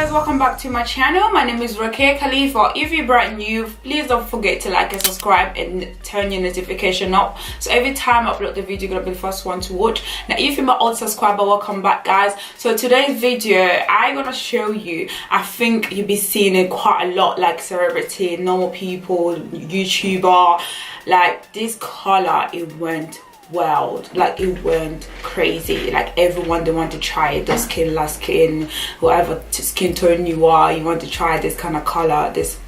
guys, welcome back to my channel. My name is Rakia Khalifa. If you're brand new, please don't forget to like and subscribe and turn your notification up, so every time I upload the video you're gonna be the first one to watch. Now if you're my old subscriber, welcome back guys. So today's video I'm gonna show you, I think you'll be seeing it quite a lot, like celebrity, normal people, YouTuber, like this color, it went wild, like it went crazy. Like everyone, they want to try it, the skin, light skin, whatever skin tone you are, you want to try this kind of color, this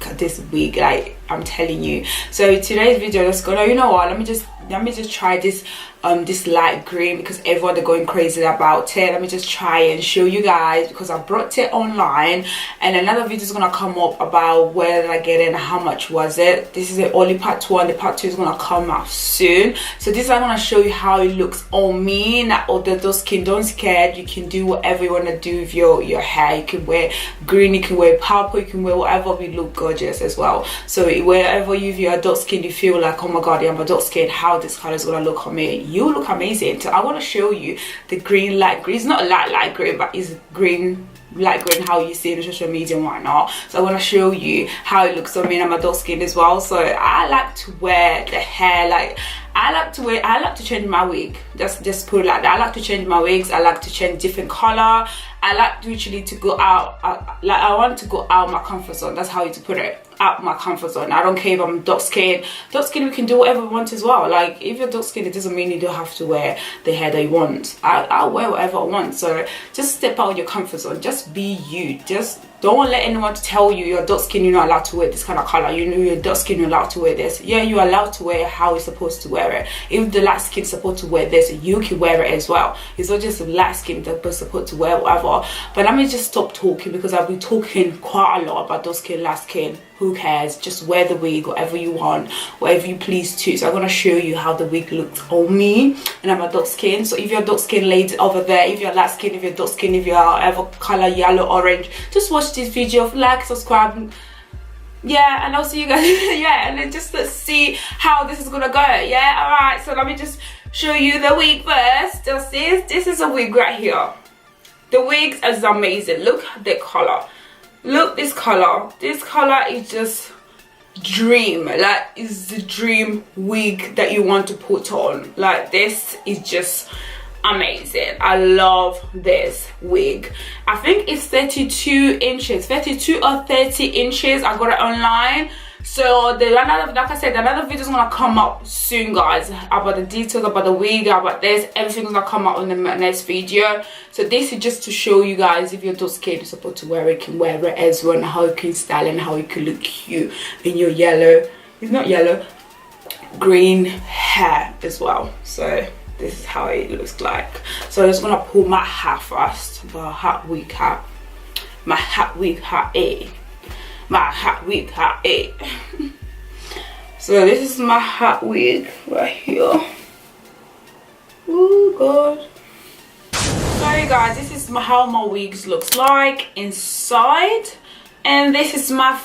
wig, like I'm telling you. So today's video, let's go. You know what, let me just try this this light green because everyone, they're going crazy about it. Let me just try and show you guys because I brought it online, and another video is gonna come up about where did I get it and how much was it. This is the only part 1. The part 2 is gonna come out soon. So this I'm gonna show you how it looks on me. Now although skin, don't scared, you can do whatever you want to do with your hair. You can wear green, you can wear purple, you can wear whatever will look gorgeous as well. So wherever you have your dark skin, you feel like, oh my god, yeah, I'm a dark skin, how this color is gonna look on me, you look amazing. So I want to show you the green, light green. It's not a light green, but it's green, light green, how you see it on social media and whatnot. So I want to show you how it looks on me, and I'm a dark skin as well. So I like to wear the hair, like I like to change my wig, just put it like that. I like to change my wigs, I like to change different color. I like to literally to go out, like I want to go out my comfort zone. That's how you to put it, out my comfort zone. I don't care if I'm dark skin. Dark skin, we can do whatever we want as well. Like if you're dark skin, it doesn't mean you don't have to wear the hair that you want. I'll wear whatever I want. So just step out of your comfort zone, just be you. Just don't let anyone to tell you you're dark skin, you're not allowed to wear this kind of color. You know you're dark skin, you're allowed to wear this. Yeah, you're allowed to wear how you're supposed to wear it. If the light skin is supposed to wear this, you can wear it as well. It's not just the light skin that's supposed to wear whatever. But let me just stop talking because I've been talking quite a lot about dark skin, light skin. Who cares? Just wear the wig, whatever you want, whatever you please to. So I'm gonna show you how the wig looks on me, and I'm a dark skin. So if you're dark skin lady over there, if you're light skin, if you're dark skin, if you're whatever color, yellow, orange, just watch this video, like, subscribe, yeah, and I'll see you guys yeah, and then just let's see how this is gonna go. Yeah, all right, so let me just show you the wig first. Just this is a wig right here. The wig is amazing. Look at the color. Look, this color is just dream. Like it's the dream wig that you want to put on. Like this is just amazing. I love this wig. I think it's 32 inches, 32 or 30 inches. I got it online. So like I said, another video is gonna come up soon guys, about the details, about the wig, about this, everything's gonna come up in the next video. So this is just to show you guys, if you're dark skin, you're supposed to wear it, you can wear it as well, and how you can style and how you can look cute in your yellow, it's not yellow, green hair as well. So this is how it looks like. So I'm just gonna pull my hat first, my hat wig hat, my hat wig hat my hat wig hat So this is my hat wig right here. Oh god. Sorry guys, this is how my wigs looks like inside, and this is my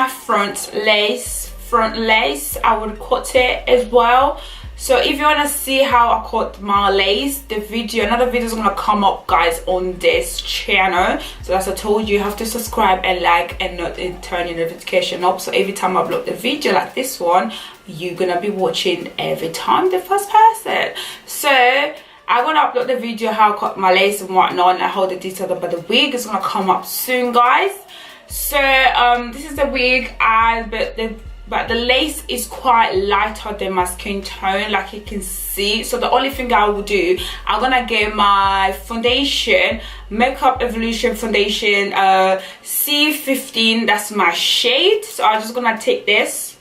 front lace, I would cut it as well. So if you want to see how I cut my lace, another video is going to come up guys on this channel. So as I told you, you have to subscribe and like and turn your notification up, so every time I upload the video like this one, you're going to be watching every time, the first person. So I'm going to upload the video how I cut my lace and whatnot, and how the details about the wig is going to come up soon guys. So this is the wig, but the lace is quite lighter than my skin tone, like you can see. So the only thing I will do, I'm gonna get my foundation, Makeup Evolution foundation, C15, that's my shade. So I'm just gonna take this,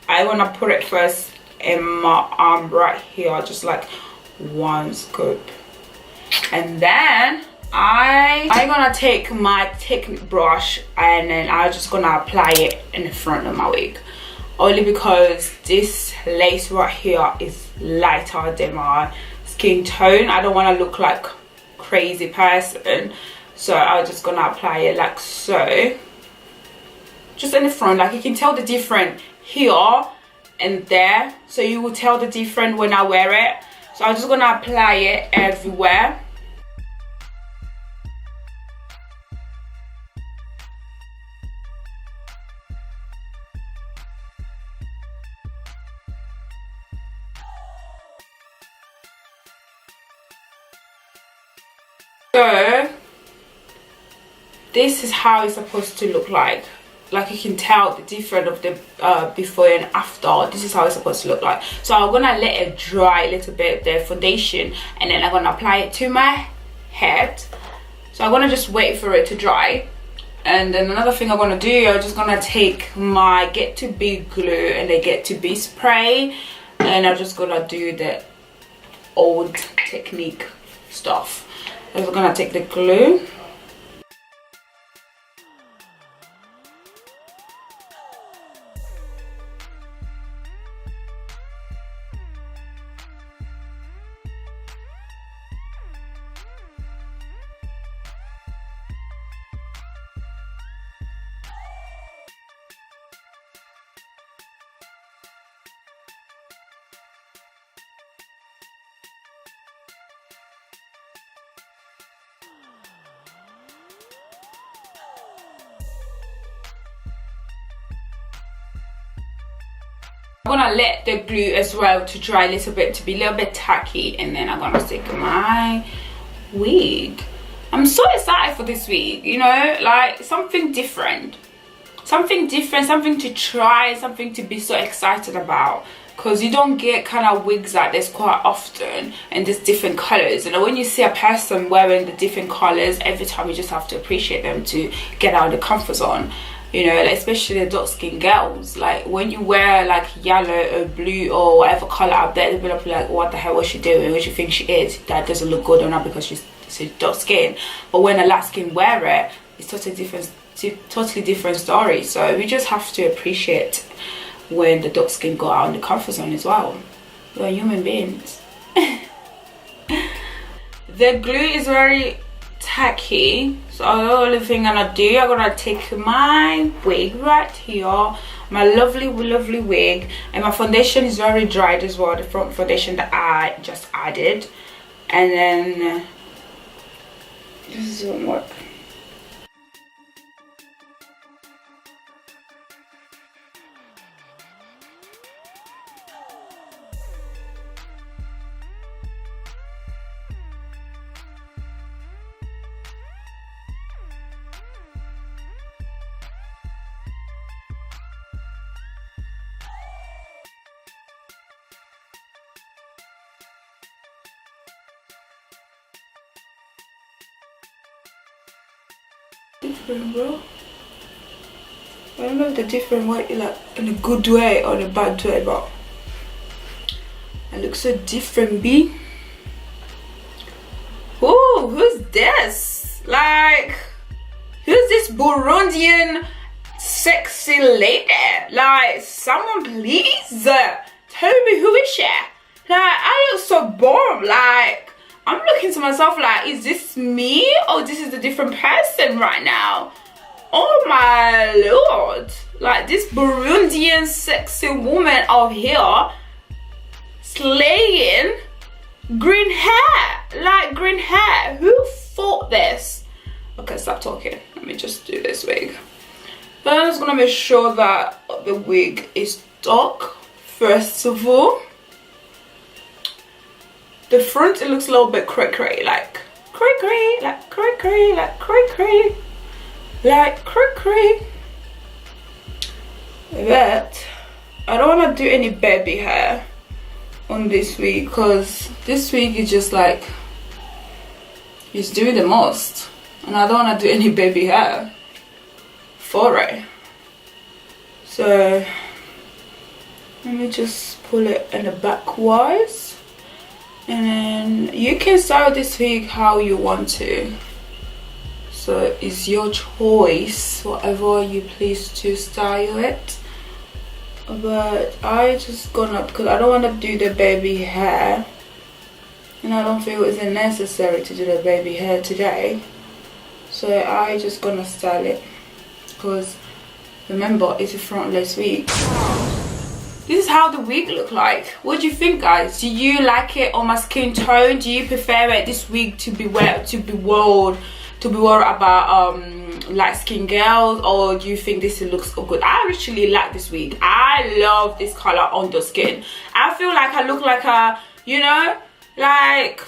I wanna put it first in my arm right here, just like one scoop, and then I'm gonna take my thick brush, and then I'm just gonna apply it in the front of my wig, only because this lace right here is lighter than my skin tone. I don't want to look like crazy person, so I'm just gonna apply it like so, just in the front. Like you can tell the difference here and there, so you will tell the difference when I wear it. So I'm just gonna apply it everywhere. So this is how it's supposed to look like you can tell the difference of the before and after. This is how it's supposed to look like. So I'm gonna let it dry a little bit, the foundation, and then I'm gonna apply it to my head. So I'm gonna just wait for it to dry. And then another thing I'm gonna do, I'm just gonna take my Get To Be glue and the Get To Be spray, and I'm just gonna do the old technique stuff. I'm just gonna take the glue. I'm gonna let the glue as well to dry a little bit, to be a little bit tacky, and then I'm gonna stick my wig. I'm so excited for this wig, you know, like something different, something to try, something to be so excited about, because you don't get kind of wigs like this quite often, and there's different colors. And when you see a person wearing the different colors every time, you just have to appreciate them to get out of the comfort zone. You know, like especially the dark skin girls, like when you wear like yellow or blue or whatever color out there, they'll be like, what the hell was she doing? What do you think she is? That doesn't look good on her because she's dark skin. But when a light skin wear it, it's totally different story. So we just have to appreciate when the dark skin go out in the comfort zone as well. We're human beings. The glue is very tacky, so the only thing I'm gonna do, I'm gonna take my wig right here, my lovely wig, and my foundation is very dried as well, the front foundation that I just added, and then this doesn't work. Different, bro. I don't know if the different way, like in a good way or in a bad way, but it looks so different, B. Ooh, who's this? Like, who's this Burundian sexy lady? Like, someone please tell me who is she? Like, I look so bored. Like, I'm looking to myself like, is this me or this is a different person right now? Oh my lord. Like this Burundian sexy woman over here slaying, green hair, like green hair. Who thought this? Okay, stop talking. Let me just do this wig. Then I'm just gonna make sure that the wig is dark first of all. The front, it looks a little bit cray-cray, like cray-cray, like cray-cray, like cray-cray, like cray-cray. But I don't want to do any baby hair on this wig, because this wig is just like, it's doing the most. And I don't want to do any baby hair for it. So let me just pull it in the backwise. And then you can style this wig how you want to, so it's your choice, whatever you please to style it. But I just gonna, because I don't want to do the baby hair, and I don't feel it's necessary to do the baby hair today, so I just gonna style it, because remember it's a frontless wig. This is how the wig look like. What do you think, guys? Do you like it on my skin tone? Do you prefer it, this wig to be worn about light skin girls, or do you think this looks so good? I actually like this wig. I love this color on the skin. I feel like I look like a, you know, like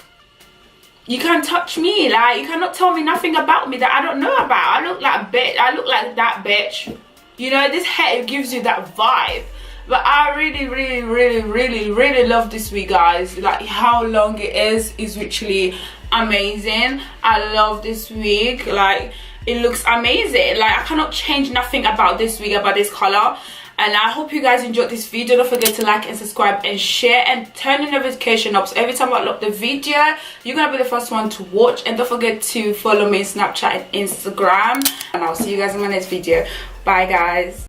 you can't touch me. Like, you cannot tell me nothing about me that I don't know about. I look like bitch. I look like that bitch. You know, this hair, it gives you that vibe. But I really love this wig, guys. Like, how long it is literally amazing. I love this wig. Like, it looks amazing. Like, I cannot change nothing about this wig, about this color. And I hope you guys enjoyed this video. Don't forget to like and subscribe and share, and turn the notification up so every time I upload the video, you're gonna be the first one to watch. And don't forget to follow me on Snapchat and Instagram, and I'll see you guys in my next video. Bye, guys.